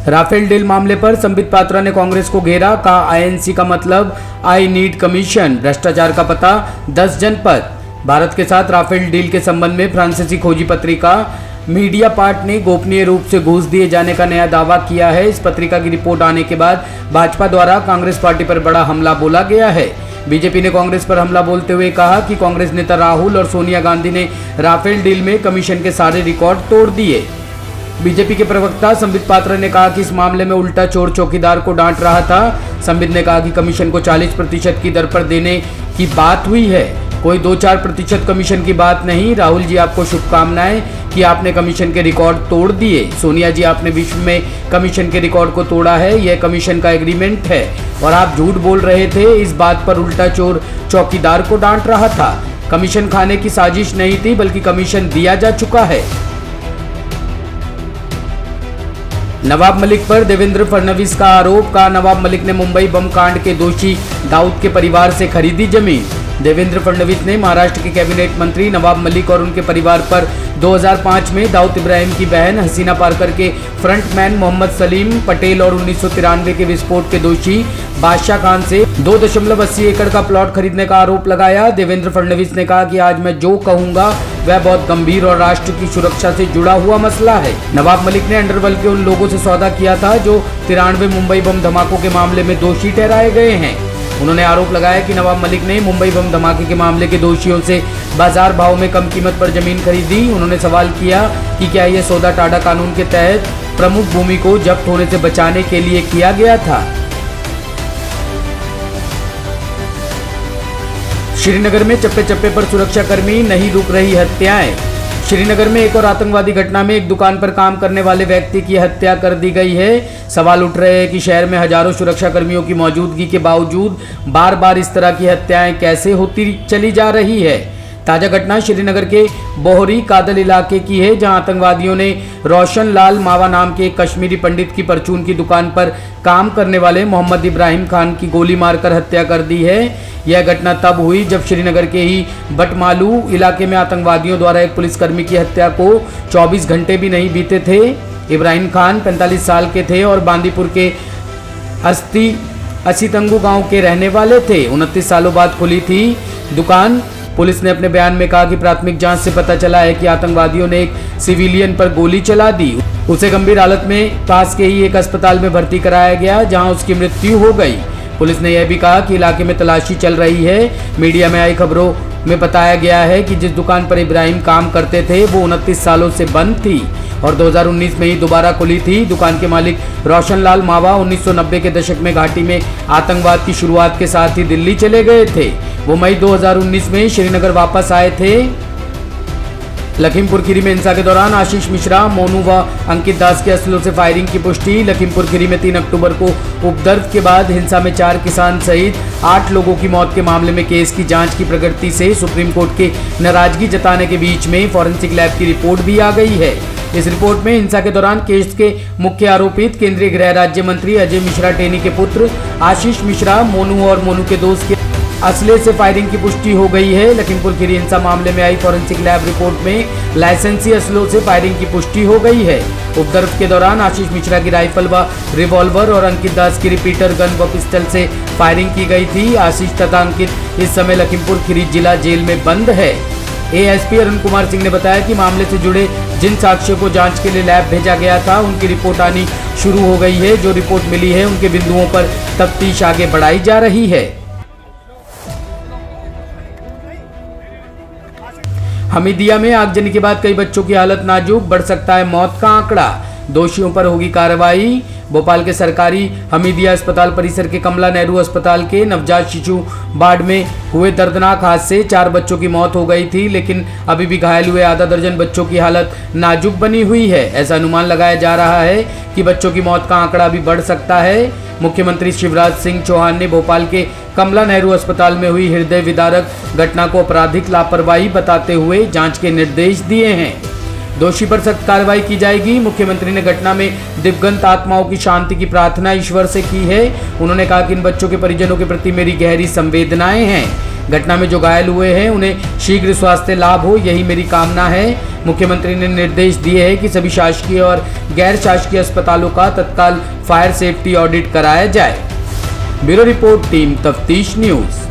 Rafale deal मामले पर संबित पात्रा ने कांग्रेस को घेरा, कहा आईएनसी का मतलब आई नीड कमीशन, भ्रष्टाचार का पता 10 जनपद। भारत के साथ राफेल डील के संबंध में फ्रांसीसी खोजी पत्रिका मीडिया पार्ट ने गोपनीय रूप से घूस दिए जाने का नया दावा किया है। इस पत्रिका की रिपोर्ट आने के बाद भाजपा द्वारा कांग्रेस पार्टी पर बड़ा हमला बोला गया है। बीजेपी ने कांग्रेस पर हमला बोलते हुए कहा कि कांग्रेस नेता राहुल और सोनिया गांधी ने राफेल डील में कमीशन के सारे रिकॉर्ड तोड़ दिए। बीजेपी के प्रवक्ता संबित पात्रा ने कहा कि इस मामले में उल्टा चोर चौकीदार को डांट रहा था। संबित ने कहा कि कमीशन को 40% की दर पर देने की बात हुई है, कोई 2-4% कमीशन की बात नहीं। राहुल जी, आपको शुभकामनाएं कि आपने कमीशन के रिकॉर्ड तोड़ दिए। सोनिया जी, आपने विश्व में कमीशन के रिकॉर्ड को तोड़ा है, यह कमीशन का एग्रीमेंट है और आप झूठ बोल रहे थे। इस बात पर उल्टा चोर चौकीदार को डांट रहा था। कमीशन खाने की साजिश नहीं थी, बल्कि कमीशन दिया जा चुका है। नवाब मलिक पर देवेंद्र फडणवीस का आरोप, का नवाब मलिक ने मुंबई बम कांड के दोषी दाऊद के परिवार से खरीदी जमीन। देवेंद्र फडणवीस ने महाराष्ट्र के कैबिनेट मंत्री नवाब मलिक और उनके परिवार पर 2005 में दाऊद इब्राहिम की बहन हसीना पारकर के फ्रंटमैन मोहम्मद सलीम पटेल और 1993 के विस्फोट के दोषी बादशाह खान से 2.80 एकड़ का प्लॉट खरीदने का आरोप लगाया। देवेंद्र फडणवीस ने कहा कि आज मैं जो कहूंगा वह बहुत गंभीर और राष्ट्र की सुरक्षा से जुड़ा हुआ मसला है। नवाब मलिक ने अंडरवर्ल्ड के उन लोगों से सौदा किया था जो 93 मुंबई बम धमाकों के मामले में दोषी ठहराए गए हैं। उन्होंने आरोप लगाया कि नवाब मलिक ने मुंबई बम धमाके के मामले के दोषियों से बाजार भाव में कम कीमत पर जमीन खरीदी। उन्होंने सवाल किया कि क्या यह सौदा टाडा कानून के तहत प्रमुख भूमि को जब्त होने से बचाने के लिए किया गया था। श्रीनगर में चप्पे चप्पे पर सुरक्षाकर्मी, नहीं रुक रही हत्याएं। श्रीनगर में एक और आतंकवादी घटना में एक दुकान पर काम करने वाले व्यक्ति की हत्या कर दी गई है। सवाल उठ रहे हैं कि शहर में हजारों सुरक्षाकर्मियों की मौजूदगी के बावजूद बार बार इस तरह की हत्याएं कैसे होती चली जा रही है। ताजा घटना श्रीनगर के बोहरी कादल इलाके की है, जहां आतंकवादियों ने रोशन लाल मावा नाम के एक कश्मीरी पंडित की परचून की दुकान पर काम करने वाले मोहम्मद इब्राहिम खान की गोली मारकर हत्या कर दी है। यह घटना तब हुई जब श्रीनगर के ही बटमालू इलाके में आतंकवादियों द्वारा एक पुलिसकर्मी की हत्या को 24 घंटे भी नहीं बीते थे। इब्राहिम खान 45 साल के थे और बांदीपुर के असीतंगू गांव के रहने वाले थे। 29 सालों बाद खुली थी दुकान। पुलिस ने अपने बयान में कहा कि प्राथमिक जांच से पता चला है कि आतंकवादियों ने एक सिविलियन पर गोली चला दी। उसे गंभीर हालत में पास के ही एक अस्पताल में भर्ती कराया गया, जहां उसकी मृत्यु हो गई। पुलिस ने यह भी कहा कि इलाके में तलाशी चल रही है। मीडिया में आई खबरों में बताया गया है कि जिस दुकान पर इब्राहिम काम करते थे वो 29 सालों से बंद थी और 2019 में ही दोबारा खुली थी। दुकान के मालिक रोशन लाल मावा 1990 के दशक में घाटी में आतंकवाद की शुरुआत के साथ ही दिल्ली चले गए थे। वो मई 2019 में श्रीनगर वापस आए थे। लखीमपुर खीरी में हिंसा के दौरान आशीष मिश्रा, मोनू व अंकित दास के असलों से फायरिंग की पुष्टि। लखीमपुर खीरी में 3 अक्टूबर को उपद्रव के बाद हिंसा में 4 किसान सहित 8 लोगों की मौत के मामले में केस की जांच की प्रगति से सुप्रीम कोर्ट के नाराजगी जताने के बीच में फॉरेंसिक लैब की रिपोर्ट भी आ गई है। इस रिपोर्ट में हिंसा के दौरान केस के मुख्य आरोपित केंद्रीय गृह राज्य मंत्री अजय मिश्रा टेनी के पुत्र आशीष मिश्रा, मोनू और मोनू के दोस्त के असले से फायरिंग की पुष्टि हो गई है। लखीमपुर खीरी हिंसा मामले में आई फॉरेंसिक लैब रिपोर्ट में लाइसेंसी असलों से फायरिंग की पुष्टि हो गई है। उपद्रव के दौरान आशीष मिश्रा की राइफल व रिवॉल्वर और अंकित दास की रिपीटर गन व पिस्टल से फायरिंग की गई थी। आशीष तथा अंकित इस समय लखीमपुर खीरी जिला जेल में बंद है। एएसपी अरुण कुमार सिंह ने बताया कि मामले से जुड़े जिन साक्ष्यों को जांच के लिए लैब भेजा गया था उनकी रिपोर्ट आनी शुरू हो गई है। जो रिपोर्ट मिली है उनके बिंदुओं पर तफ्तीश आगे बढ़ाई जा रही है। हमीदिया में आगजनी के बाद कई बच्चों की हालत नाजुक, बढ़ सकता है मौत का आंकड़ा, दोषियों पर होगी कार्रवाई। भोपाल के सरकारी हमीदिया अस्पताल परिसर के कमला नेहरू अस्पताल के नवजात शिशु वार्ड में हुए दर्दनाक हादसे 4 बच्चों की मौत हो गई थी, लेकिन अभी भी घायल हुए आधा दर्जन बच्चों की हालत नाजुक बनी हुई है। ऐसा अनुमान लगाया जा रहा है कि बच्चों की मौत का आंकड़ा भी बढ़ सकता है। मुख्यमंत्री शिवराज सिंह चौहान ने भोपाल के कमला नेहरू अस्पताल में हुई हृदय विदारक घटना को आपराधिक लापरवाही बताते हुए जांच के निर्देश दिए हैं। दोषी पर सख्त कार्रवाई की जाएगी। मुख्यमंत्री ने घटना में दिवंगत आत्माओं की शांति की प्रार्थना ईश्वर से की है। उन्होंने कहा कि इन बच्चों के परिजनों के प्रति मेरी गहरी संवेदनाएं हैं। घटना में जो घायल हुए हैं उन्हें शीघ्र स्वास्थ्य लाभ हो, यही मेरी कामना है। मुख्यमंत्री ने निर्देश दिए हैं कि सभी शासकीय और गैर शासकीय अस्पतालों का तत्काल फायर सेफ्टी ऑडिट कराया जाए। ब्यूरो रिपोर्ट, टीम तफ्तीश न्यूज।